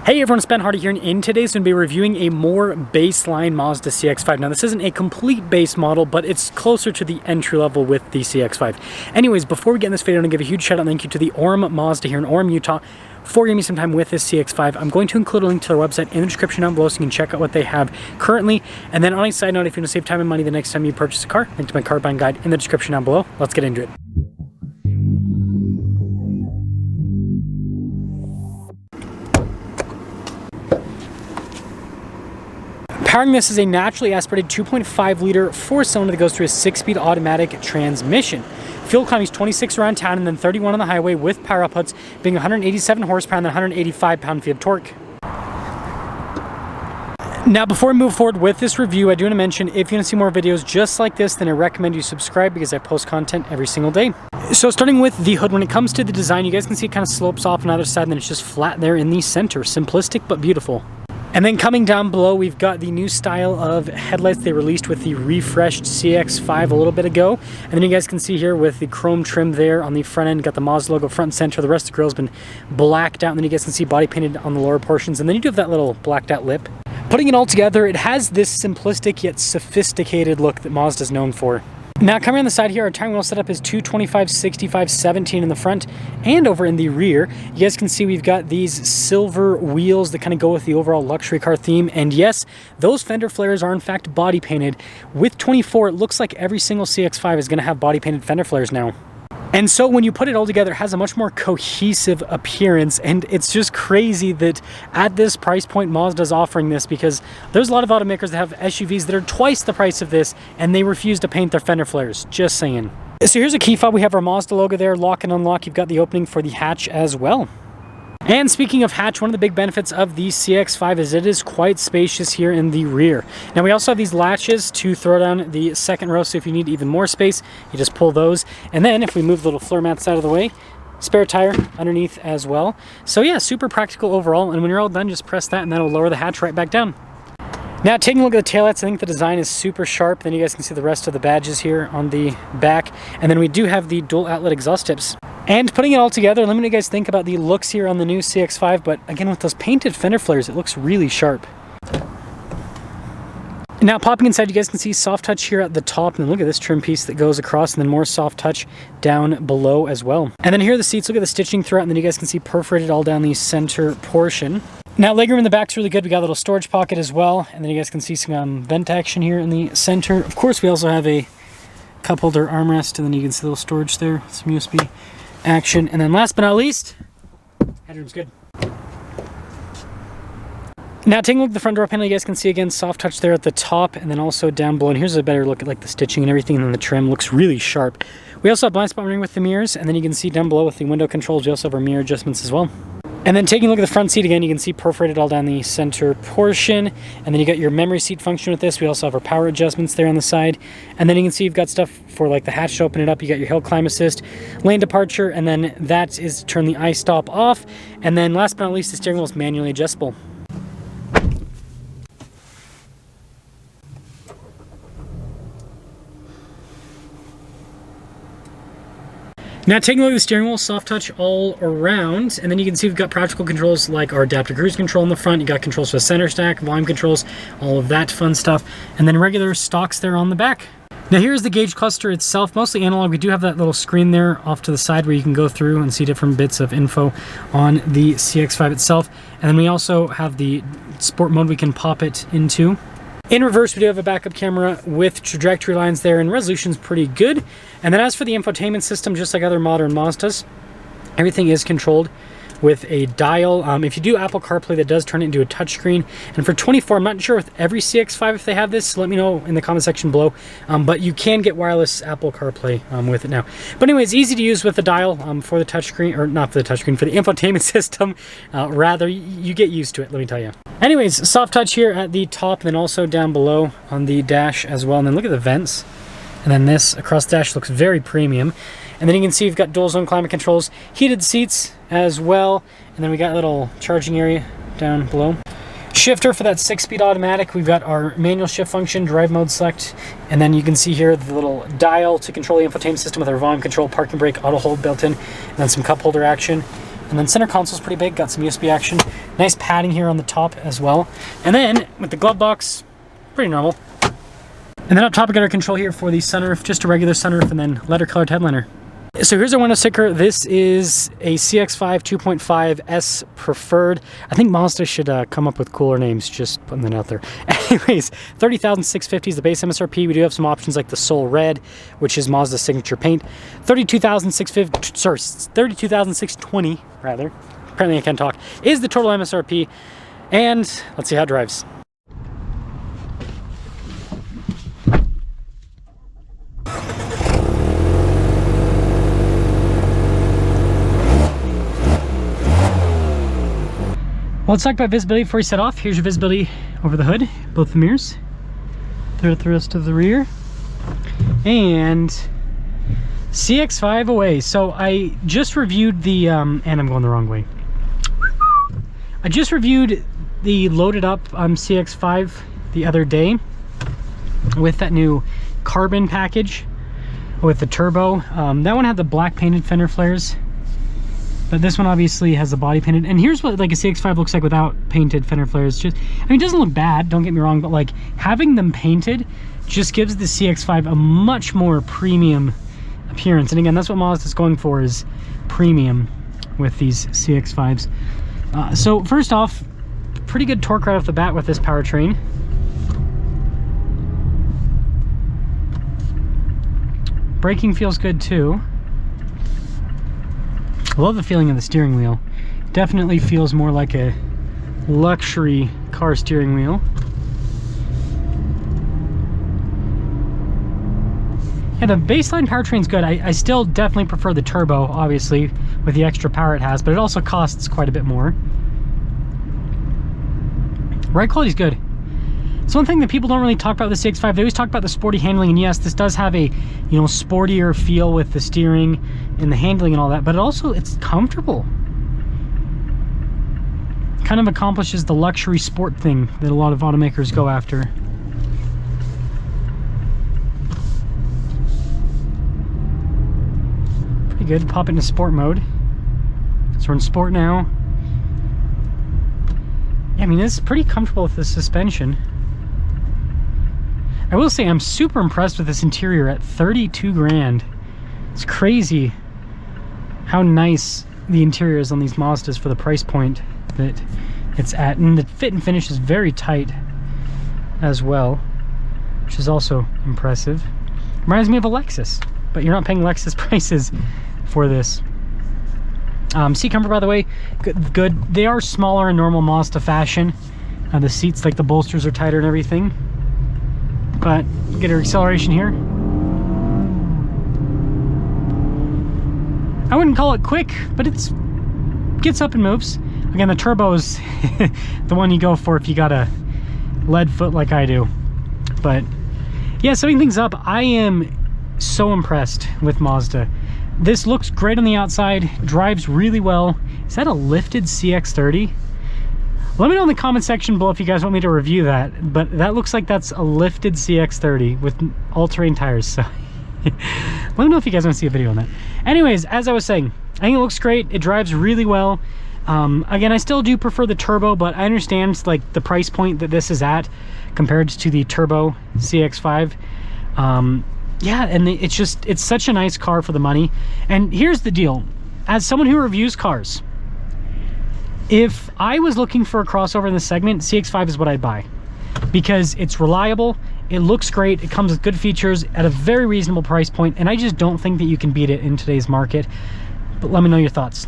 Hey everyone, it's Ben Hardy here, and in today's going to be reviewing a more baseline Mazda CX-5. Now this isn't a complete base model, but it's closer to the entry level with the CX-5. Anyways, before we get in this video, I'm going to give a huge shout out and thank you to the Orem Mazda here in Orem, Utah for giving me some time with this CX-5. I'm going to include a link to their website in the description down below so you can check out what they have currently. And then on a side note, if you want to save time and money the next time you purchase a car, link to my car buying guide in the description down below. Let's get into it. Powering this is a naturally aspirated 2.5 liter 4-cylinder that goes through a 6-speed automatic transmission. Fuel economy is 26 around town and then 31 on the highway, with power outputs being 187 horsepower and then 185 pound-feet of torque. Now, before we move forward with this review, I do want to mention, if you want to see more videos just like this, then I recommend you subscribe because I post content every single day. So starting with the hood, when it comes to the design, you guys can see it kind of slopes off on either side and then it's just flat there in the center. Simplistic but beautiful. And then coming down below, we've got the new style of headlights they released with the refreshed CX-5 a little bit ago. And then you guys can see here with the chrome trim there on the front end, got the Mazda logo front and center. The rest of the grille's been blacked out, and then you guys can see body painted on the lower portions. And then you do have that little blacked out lip. Putting it all together, it has this simplistic yet sophisticated look that Mazda's known for. Now, coming on the side here, our tire wheel setup is 225, 65, 17 in the front and over in the rear. You guys can see we've got these silver wheels that kind of go with the overall luxury car theme. And yes, those fender flares are in fact body painted. With 24, it looks like every single CX-5 is going to have body painted fender flares now. And so when you put it all together, it has a much more cohesive appearance, and it's just crazy that at this price point Mazda's offering this, because there's a lot of automakers that have SUVs that are twice the price of this and they refuse to paint their fender flares. Just saying. So here's a key fob. We have our Mazda logo there, lock and unlock. You've got the opening for the hatch as well. And speaking of hatch, one of the big benefits of the CX-5 is it is quite spacious here in the rear. Now we also have these latches to throw down the second row, so if you need even more space, you just pull those. And then if we move the little floor mats out of the way, spare tire underneath as well. So yeah, super practical overall, and when you're all done, just press that and that'll lower the hatch right back down. Now, taking a look at the taillights, I think the design is super sharp. Then you guys can see the rest of the badges here on the back. And then we do have the dual outlet exhaust tips. And putting it all together, let me know what you guys think about the looks here on the new CX-5. But again, with those painted fender flares, it looks really sharp. Now, popping inside, you guys can see soft touch here at the top. And then look at this trim piece that goes across, and then more soft touch down below as well. And then here are the seats. Look at the stitching throughout, and then you guys can see perforated all down the center portion. Now, legroom in the back's really good. We got a little storage pocket as well. And then you guys can see some vent action here in the center. Of course, we also have a cup holder armrest, and then you can see a little storage there, some USB action. And then last but not least, headroom's good. Now, taking a look at the front door panel, you guys can see again soft touch there at the top and then also down below. And here's a better look at like the stitching and everything, and then the trim looks really sharp. We also have blind spot mirroring with the mirrors, and then you can see down below with the window controls, we also have our mirror adjustments as well. And then taking a look at the front seat again, you can see perforated all down the center portion. And then you got your memory seat function with this. We also have our power adjustments there on the side. And then you can see you've got stuff for like the hatch to open it up. You got your hill climb assist, lane departure, and then that is to turn the iStop off. And then last but not least, the steering wheel is manually adjustable. Now, taking a look at the steering wheel, soft touch all around, and then you can see we've got practical controls like our adaptive cruise control in the front. You got controls for the center stack, volume controls, all of that fun stuff, and then regular stocks there on the back. Now, here's the gauge cluster itself, mostly analog. We do have that little screen there off to the side where you can go through and see different bits of info on the CX-5 itself, and then we also have the sport mode we can pop it into. In reverse, we do have a backup camera with trajectory lines there, and resolution's pretty good. And then as for the infotainment system, just like other modern Mazdas, everything is controlled with a dial. If you do Apple CarPlay, that does turn it into a touchscreen. And for 24, I'm not sure with every CX-5 if they have this, so let me know in the comment section below. But you can get wireless Apple CarPlay with it now. But anyways, easy to use with the dial for the touchscreen, or not for the touchscreen, for the infotainment system. Rather, you get used to it, let me tell you. Anyways, soft touch here at the top, and then also down below on the dash as well. And then look at the vents. And then this across the dash looks very premium. And then you can see we've got dual zone climate controls, heated seats as well. And then we got a little charging area down below. Shifter for that 6-speed automatic. We've got our manual shift function, drive mode select. And then you can see here the little dial to control the infotainment system with our volume control, parking brake, auto hold built in, and then some cup holder action. And then center console's pretty big, got some USB action. Nice padding here on the top as well. And then with the glove box, pretty normal. And then up top we got our control here for the sunroof, just a regular sunroof, and then letter colored headliner. So here's our window sticker. This is a CX-5 2.5 S Preferred. I think Mazda should come up with cooler names, just putting that out there. Anyways, $30,650 is the base MSRP. We do have some options like the Soul Red, which is Mazda's signature paint. $32,620 rather. Apparently I can't talk. Is the total MSRP. And let's see how it drives. Well, let's talk about visibility before we set off. Here's your visibility over the hood, both the mirrors, throughout the rest of the rear, and CX-5 away. So I just reviewed the, and I'm going the wrong way. I just reviewed the loaded up CX-5 the other day with that new carbon package with the turbo. That one had the black painted fender flares. But this one obviously has the body painted. And here's what like a CX-5 looks like without painted fender flares. Just, I mean, it doesn't look bad, don't get me wrong, but like having them painted just gives the CX-5 a much more premium appearance. And again, that's what Mazda's going for, is premium with these CX-5s. So first off, pretty good torque right off the bat with this powertrain. Braking feels good too. I love the feeling of the steering wheel. Definitely feels more like a luxury car steering wheel. Yeah, the baseline powertrain's good. I still definitely prefer the turbo, obviously, with the extra power it has, but it also costs quite a bit more. Ride quality's good. It's one thing that people don't really talk about with the CX-5. They always talk about the sporty handling, and yes, this does have a, you know, sportier feel with the steering and the handling and all that, but it's comfortable. Kind of accomplishes the luxury sport thing that a lot of automakers go after. Pretty good. Pop it into sport mode. So we're in sport now. Yeah, I mean, it's pretty comfortable with the suspension. I will say I'm super impressed with this interior at 32 grand. It's crazy how nice the interior is on these Mazdas for the price point that it's at. And the fit and finish is very tight as well, which is also impressive. Reminds me of a Lexus, but you're not paying Lexus prices for this. Seat comfort, by the way, good. They are smaller in normal Mazda fashion. The seats, like the bolsters, are tighter and everything. But get our acceleration here. I wouldn't call it quick, but it's gets up and moves. Again, the turbo is the one you go for if you got a lead foot like I do. But yeah, summing things up, I am so impressed with Mazda. This looks great on the outside, drives really well. Is that a lifted CX-30? Let me know in the comment section below if you guys want me to review that, but that looks like that's a lifted CX-30 with all-terrain tires, so let me know if you guys want to see a video on that. Anyways, as I was saying, I think it looks great. It drives really well. Again, I still do prefer the turbo, but I understand like the price point that this is at compared to the turbo CX-5. Yeah, and it's such a nice car for the money. And here's the deal. As someone who reviews cars, if I was looking for a crossover in this segment, CX-5 is what I'd buy. Because it's reliable, it looks great, it comes with good features at a very reasonable price point, and I just don't think that you can beat it in today's market. But let me know your thoughts.